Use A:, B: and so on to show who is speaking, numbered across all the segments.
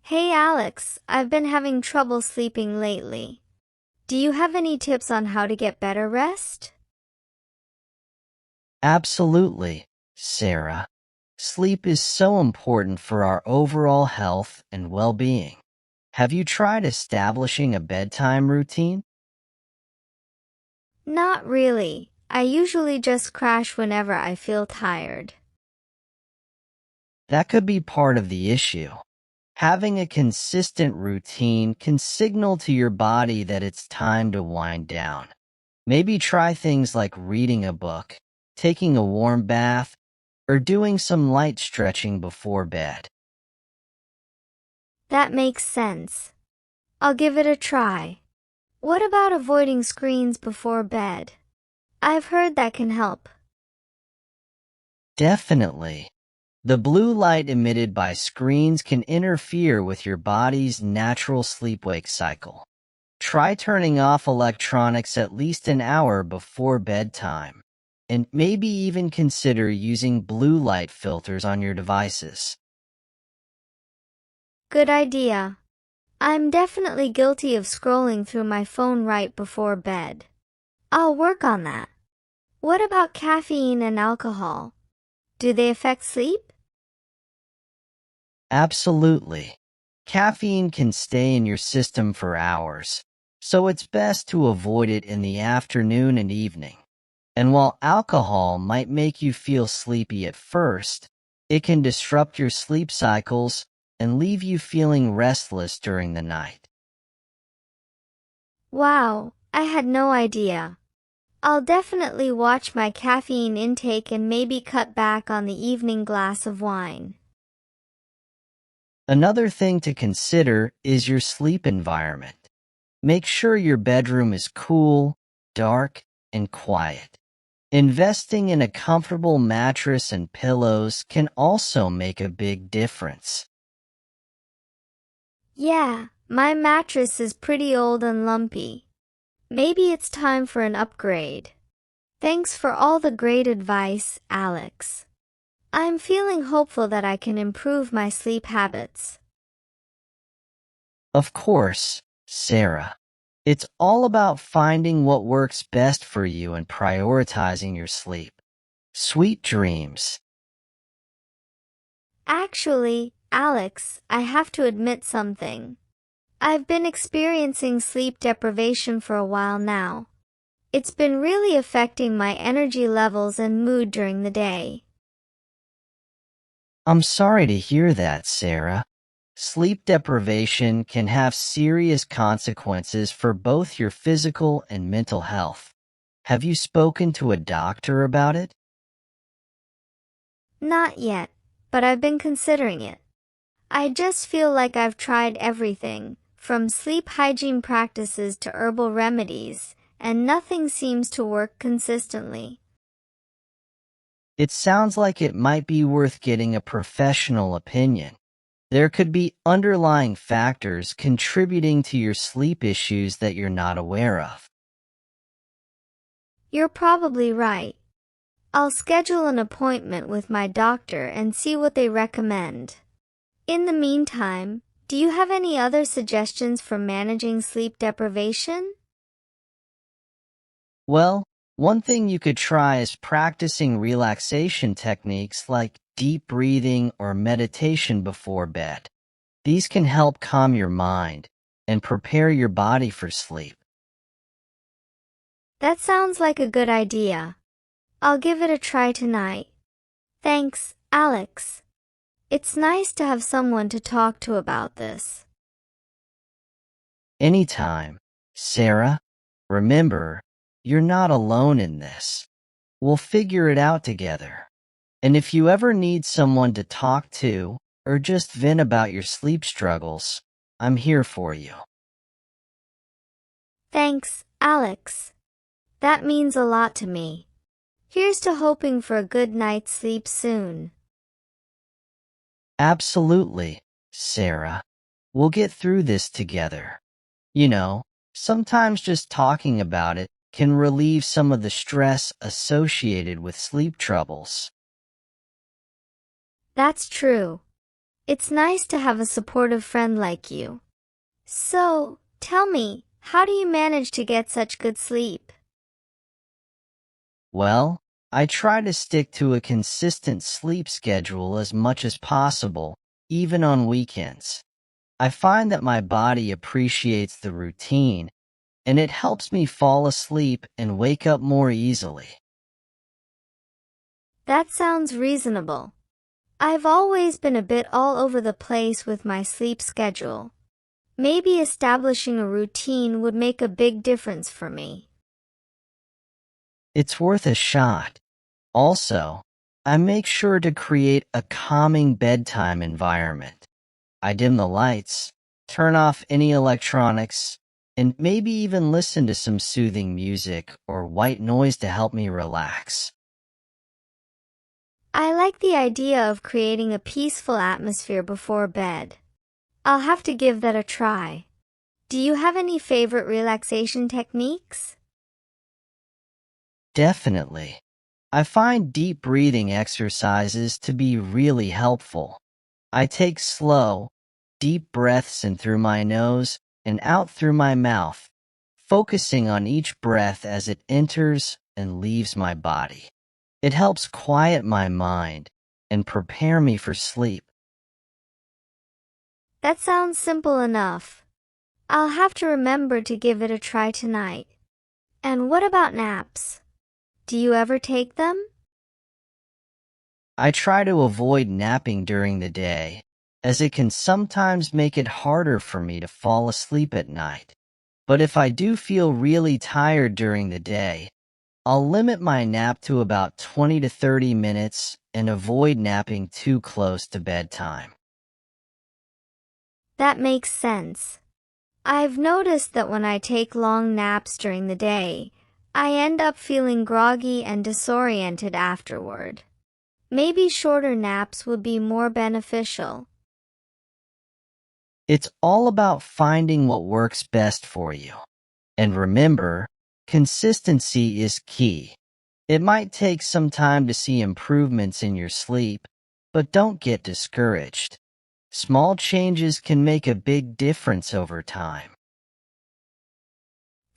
A: Hey Alex, I've been having trouble sleeping lately. Do you have any tips on how to get better rest?
B: Absolutely, Sarah. Sleep is so important for our overall health and well-being. Have you tried establishing a bedtime routine?
A: Not really. I usually just crash whenever I feel tired.
B: That could be part of the issue. Having a consistent routine can signal to your body that it's time to wind down. Maybe try things like reading a book, taking a warm bath, or doing some light stretching before bed.
A: That makes sense. I'll give it a try. What about avoiding screens before bed? I've heard that can help.
B: Definitely. The blue light emitted by screens can interfere with your body's natural sleep-wake cycle. Try turning off electronics at least an hour before bedtime, and maybe even consider using blue light filters on your devices.
A: Good idea. I'm definitely guilty of scrolling through my phone right before bed. I'll work on that. What about caffeine and alcohol? Do they affect sleep?
B: Absolutely. Caffeine can stay in your system for hours, so it's best to avoid it in the afternoon and evening. And while alcohol might make you feel sleepy at first, it can disrupt your sleep cycles and leave you feeling restless during the night.
A: Wow, I had no idea. I'll definitely watch my caffeine intake and maybe cut back on the evening glass of wine.
B: Another thing to consider is your sleep environment. Make sure your bedroom is cool, dark, and quiet. Investing in a comfortable mattress and pillows can also make a big difference.
A: Yeah, my mattress is pretty old and lumpy. Maybe it's time for an upgrade. Thanks for all the great advice, Alex. I'm feeling hopeful that I can improve my sleep habits.
B: Of course, Sarah. It's all about finding what works best for you and prioritizing your sleep. Sweet dreams.
A: Actually, Alex, I have to admit something. I've been experiencing sleep deprivation for a while now. It's been really affecting my energy levels and mood during the day.
B: I'm sorry to hear that, Sarah. Sleep deprivation can have serious consequences for both your physical and mental health. Have you spoken to a doctor about it?
A: Not yet, but I've been considering it. I just feel like I've tried everything, from sleep hygiene practices to herbal remedies, and nothing seems to work consistently.
B: It sounds like it might be worth getting a professional opinion. There could be underlying factors contributing to your sleep issues that you're not aware of.
A: You're probably right. I'll schedule an appointment with my doctor and see what they recommend. In the meantime, do you have any other suggestions for managing sleep deprivation?
B: Well, one thing you could try is practicing relaxation techniques like deep breathing or meditation before bed. These can help calm your mind and prepare your body for sleep.
A: That sounds like a good idea. I'll give it a try tonight. Thanks, Alex. It's nice to have someone to talk to about this.
B: Anytime, Sarah, remember, you're not alone in this. We'll figure it out together. And if you ever need someone to talk to or just vent about your sleep struggles, I'm here for you.
A: Thanks, Alex. That means a lot to me. Here's to hoping for a good night's sleep soon.
B: Absolutely, Sarah. We'll get through this together. You know, sometimes just talking about it can relieve some of the stress associated with sleep troubles.
A: That's true. It's nice to have a supportive friend like you. So, tell me, how do you manage to get such good sleep?
B: Well, I try to stick to a consistent sleep schedule as much as possible, even on weekends. I find that my body appreciates the routine, and it helps me fall asleep and wake up more easily.
A: That sounds reasonable. I've always been a bit all over the place with my sleep schedule. Maybe establishing a routine would make a big difference for me.
B: It's worth a shot. Also, I make sure to create a calming bedtime environment. I dim the lights, turn off any electronics, and maybe even listen to some soothing music or white noise to help me relax.
A: I like the idea of creating a peaceful atmosphere before bed. I'll have to give that a try. Do you have any favorite relaxation techniques?
B: Definitely. I find deep breathing exercises to be really helpful. I take slow, deep breaths in through my nose and out through my mouth, focusing on each breath as it enters and leaves my body. It helps quiet my mind and prepare me for sleep.
A: That sounds simple enough. I'll have to remember to give it a try tonight. And what about naps? Do you ever take them?
B: I try to avoid napping during the day, as it can sometimes make it harder for me to fall asleep at night. But if I do feel really tired during the day, I'll limit my nap to about 20 to 30 minutes and avoid napping too close to bedtime.
A: That makes sense. I've noticed that when I take long naps during the day, I end up feeling groggy and disoriented afterward. Maybe shorter naps would be more beneficial.
B: It's all about finding what works best for you. And remember, consistency is key. It might take some time to see improvements in your sleep, but don't get discouraged. Small changes can make a big difference over time.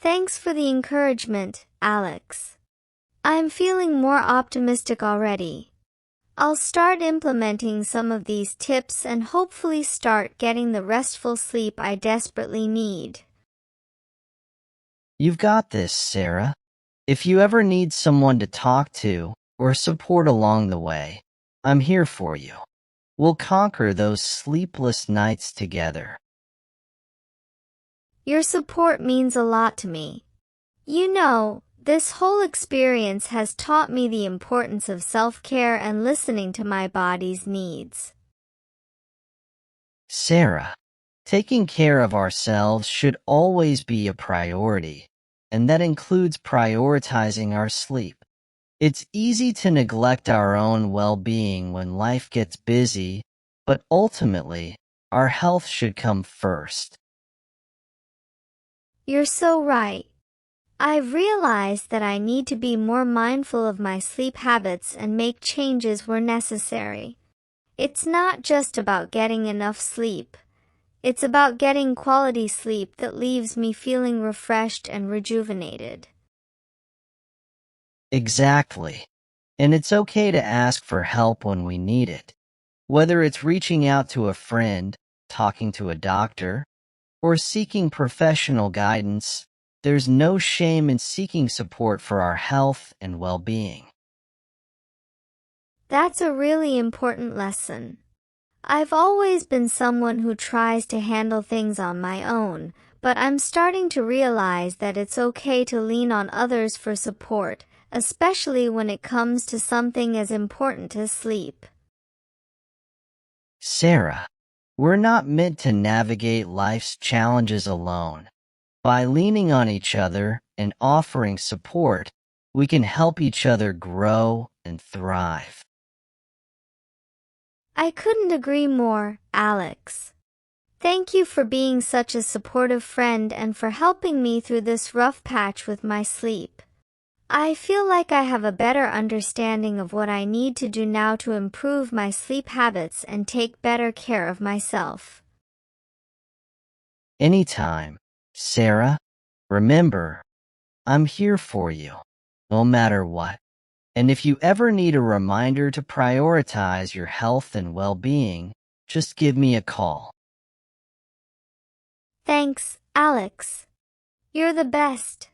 A: Thanks for the encouragement, Alex. I'm feeling more optimistic already. I'll start implementing some of these tips and hopefully start getting the restful sleep I desperately need.
B: You've got this, Sarah. If you ever need someone to talk to or support along the way, I'm here for you. We'll conquer those sleepless nights together.
A: Your support means a lot to me. You know, this whole experience has taught me the importance of self-care and listening to my body's needs.
B: Sarah, taking care of ourselves should always be a priority, and that includes prioritizing our sleep. It's easy to neglect our own well-being when life gets busy, but ultimately, our health should come first.
A: You're so right. I've realized that I need to be more mindful of my sleep habits and make changes where necessary. It's not just about getting enough sleep. It's about getting quality sleep that leaves me feeling refreshed and rejuvenated.
B: Exactly. And it's okay to ask for help when we need it. Whether it's reaching out to a friend, talking to a doctor, or seeking professional guidance, there's no shame in seeking support for our health and well-being.
A: That's a really important lesson. I've always been someone who tries to handle things on my own, but I'm starting to realize that it's okay to lean on others for support, especially when it comes to something as important as sleep.
B: Sarah, we're not meant to navigate life's challenges alone. By leaning on each other and offering support, we can help each other grow and thrive.
A: I couldn't agree more, Alex. Thank you for being such a supportive friend and for helping me through this rough patch with my sleep. I feel like I have a better understanding of what I need to do now to improve my sleep habits and take better care of myself.
B: Anytime, Sarah. Remember, I'm here for you, no matter what. And if you ever need a reminder to prioritize your health and well-being, just give me a call.
A: Thanks, Alex. You're the best.